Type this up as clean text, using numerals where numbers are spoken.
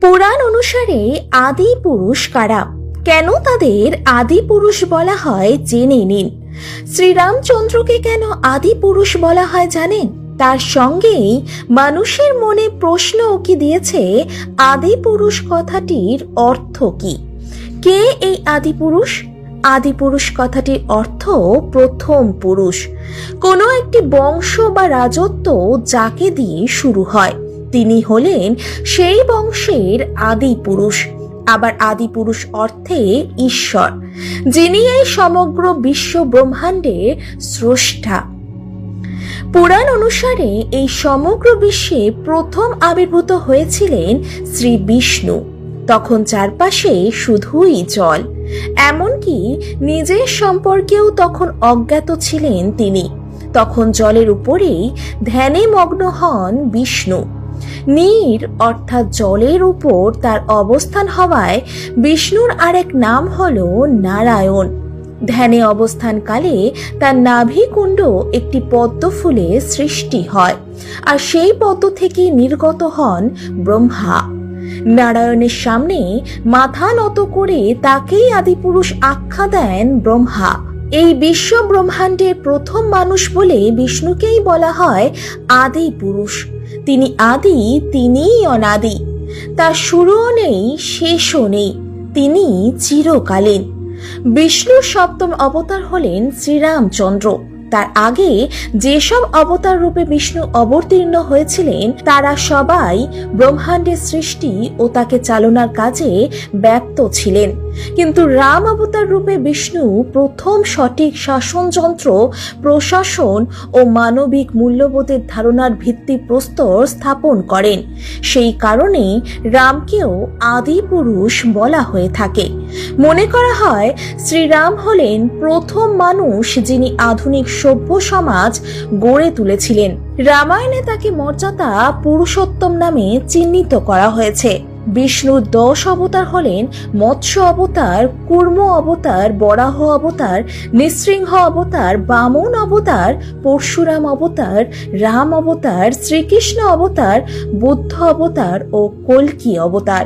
পুরাণ অনুসারে আদি পুরুষ কারা, কেন তাদের আদি পুরুষ বলা হয় জেনে নিন। শ্রীরামচন্দ্রকে কেন আদি পুরুষ বলা হয় জানেন? তার সঙ্গেই মানুষের মনে প্রশ্ন কি দিয়েছে, আদি পুরুষ কথাটির অর্থ কি? কে এই আদি পুরুষ? আদি পুরুষ কথাটির অর্থ প্রথম পুরুষ। কোনো একটি বংশ বা রাজত্ব যাকে দিয়ে শুরু হয় তিনি হলেন সেই বংশের আদি পুরুষ। আবার আদি পুরুষ অর্থে ঈশ্বর, যিনি এই সমগ্র বিশ্ব ব্রহ্মাণ্ডের স্রষ্টা। পুরাণ অনুসারে এই সমগ্র বিশ্বে প্রথম আবির্ভূত হয়েছিলেন শ্রী বিষ্ণু। তখন চারপাশে শুধুই জল, এমনকি নিজের সম্পর্কেও তখন অজ্ঞাত ছিলেন তিনি। তখন জলের উপরেই ধ্যানে মগ্ন হন বিষ্ণু। নীর অর্থাৎ জলের উপর তার অবস্থান হওয়ায় বিষ্ণুর আরেক নাম হল নারায়ণ। ধ্যানে অবস্থানকালে তার নাভিকুণ্ড একটি পদ্ম ফুলে সৃষ্টি হয়, আর সেই পদ্ম থেকে নির্গত হন ব্রহ্মা। নারায়ণের সামনে মাথা নত করে তাকেই আদিপুরুষ আখ্যা দেন ব্রহ্মা। এই বিশ্ব ব্রহ্মাণ্ডের প্রথম মানুষ বলে বিষ্ণুকেই বলা হয় আদি পুরুষ। তিনি আদি, তিনিই অনাদি। তার শুরুও নেই, শেষও নেই, তিনি চিরকালীন। বিষ্ণুর সপ্তম অবতার হলেন শ্রীরামচন্দ্র। তার আগে যেসব অবতার রূপে বিষ্ণু অবতীর্ণ হয়েছিলেন তারা সবাই ব্রহ্মাণ্ডের সৃষ্টি ও তাকে চালনার কাজে ব্যপ্ত ছিলেন। কিন্তু রাম অবতার রূপে বিষ্ণু প্রথম সঠিক শাসনযন্ত্র, প্রশাসন ও মানবিক মূল্যবোধের ধারণার ভিত্তিপ্রস্তর স্থাপন করেন। সেই কারণে রামকেও আদি পুরুষ বলা হয়ে থাকে। মনে করা হয় শ্রীরাম হলেন প্রথম মানুষ যিনি আধুনিক সভ্য সমাজ গড়ে তুলেছিলেন। রামায়ণে তাকে মর্যাদা পুরুষোত্তম নামে চিহ্নিত করা হয়েছে। বিষ্ণুর 10 অবতার হলেন মৎস্য অবতার, কুর্ম অবতার, বরাহ অবতার, নৃসিংহ অবতার, বামন অবতার, পরশুরাম অবতার, রাম অবতার, শ্রীকৃষ্ণ অবতার, বুদ্ধ অবতার ও কল্কি অবতার।